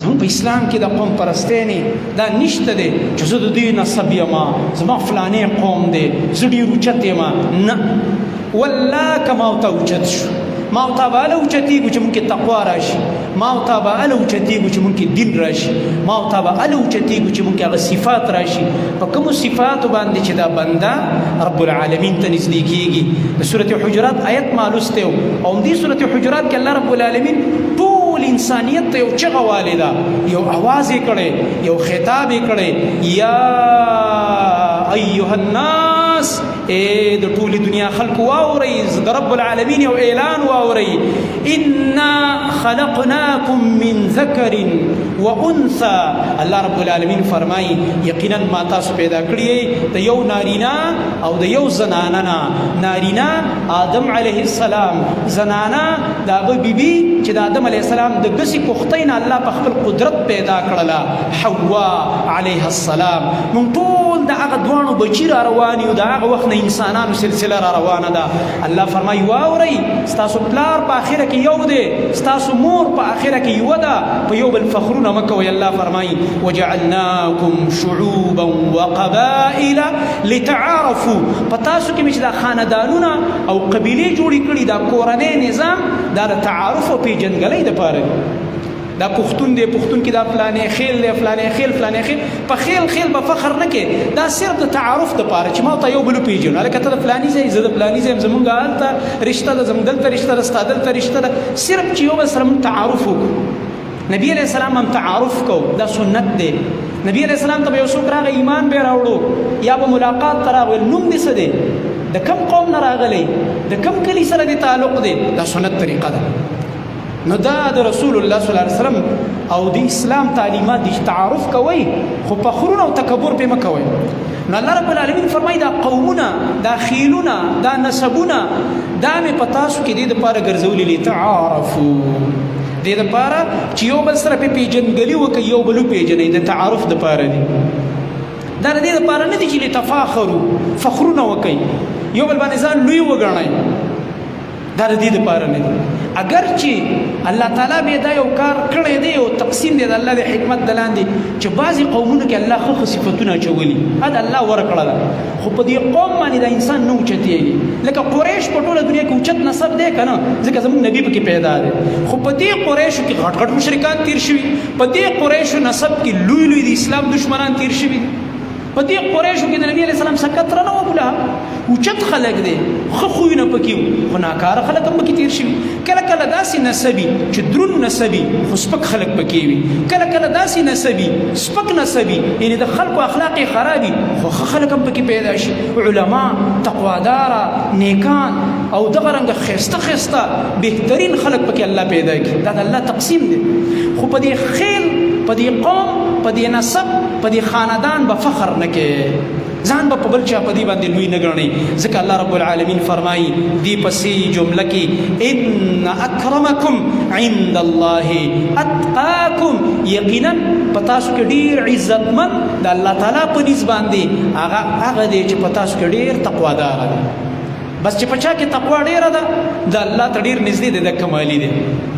زموږ په اسلام کې د قوم پرستۍ نه دا نشته دی چې زه د دوی نسب یمه زما فلانې قوم دی زه ډېر اوچت یمه نه والله که ما ورته اوچت شو ما ورته به هله اوچتېږو چې مونږ کې تقوا راشي ما ورته به هله اوچتېږو چې مونږ کې دین راشي ما ورته به هله اوچتېږو چې مونږ کې هغه صفات راشي په کومو صفاتو باندې چې دا بنده رب العالمین ته نږدې کېږي د سورة حجرات آیت ما لوستی و او همدې سورة حجرات کې الله رب العالمین ټول انسانیت ته یو چغه والې ده یو اواز یې کړی یو خطاب یې کړی یا ایها الناس اے د ټولې دنیا خلکو واورئ د رب العالمین یو اعلان واورئ انا خلقناکم من ذکر وانثى الله رب العالمین فرمایي یقینا ما تاسو پیدا کړی د یو نارینا او د یو زنانه نه نارینا آدم علیه السلام زنانه د هغه بیبي چې د آدم علیه السلام د ګسې کښتۍ نه الله په خپل قدرت پیدا کړله حوا علیه السلام موږ ټول د هغه دواړو بچي را روان یو د هغه وخت نه انسانانو سلسله را روانه ده الله فرمایي واورئ ستاسو پلار په آخره کې یو دی ستاسو مور په آخره کې یوه ده په یو بل فخرونه مه کوئ الله فرمایي وجعلناکم شعوبا وقبائل لتعارفوا په تاسو کې مې چې دا خاندانونه او قبیلې جوړې کړي دا کورنی نظام دا د تعارف او پیژندګلۍ دپاره دی دا پښتون دی پښتون کې دا فلانې خیل دی فلانې خیل فلانې خیل په خیل خیل به فخر نه کې دا صرف د تعارف دپاره چې ما ورته یو بل وپېژنو هلکه ته د فلاني ځای زه د فلاني ځای یم زمونږ هلته رشته ده زموږ دلته رشته ده ستا دلته رشته ده صرف چې یو بل سره موږ تعارف وکړو نبي علیه السلام هم تعارف کو دا سنت دی نبي علیه السلام ته به یو څوک راغی ایمان به یې راوړو یا به ملاقات ته راغی نوم دې څه دی د کم قوم نه راغلی د کم کلي سره دې تعلق دی دا سنت طریقه ده نو دا د رسول الله صلی الله علیه وسلم او د اسلام تعلیمات دي تعارف کوئ خو فخرونه او تکبر پې مه کوئ نو الله رب العالمین فرمایي دا قومونه دا خیلونه دا نسبونه دا مې په تاسو کې دې دپاره ګرځولي لتعارفو دې دپاره چې یو بل سره پې پیژندګلي وکړئ یو بل وپېژنئ د تعارف دپاره دي دا د دې دپاره نه دي چې لتفاخرو فخرونه وکړئ یو بل باندې ځان لوی وګڼئ دا د دې دپاره نه دي اگر چې الله تعالی به دا یو کار کړی دی او تقسیم دی د الله د حکمت د لاندې چې بعضې قومونو کې الله ښه صفتونه اچولي دا د الله ورکړه ده خو په دې قوم باندې د انسان نه اوچتېږي لکه قریش په ټوله دنیا کې اوچت نسب دی که نه ځکه زموږ نبي پکې پیدا دی خو په دې قریشو کې غټ غټ مشرکان تیر شوي په دې قریشو نسب کې لوی لوی د اسلام دشمنان تیر شوي په دې قریشو کې د نبي علیه السلام سکت را نه وبوله اوچت خلک دی ښه خویونه پکې وو خو ناکاره خلک هم پکې تیر شوي کله کله داسې نسبي چې دروند نسبي خو سپک خلک پکې وي کله کله داسې نسبي سپک نسبي یعنې د خلکو اخلاق یې خرابي خو ښه خلک هم پکې پیدا شي علما تقواداره نیکان او دغه رنګه ښایسته ښایسته بهترین خلک پکې الله پیدا کړي دا د الله تقسیم دی خو په دې خیل په دې قوم په دې نسب په دې خاندان به فخر نه کې ځان به په بل چا په دې باندې لوی نه ګڼئ ځکه الله رب العالمین فرمایي دې پسې جمله کې ان اکرمکم عند الله اتقاکم یقینا په تاسو کې ډېر عزتمند د الله تعالی په نسبت باندې هغه دی چې په تاسو کې ډېر تقوادار دی بس چې په چا کې تقوا ډېره ده د الله ته ډېر نږدې دی د کمالي دی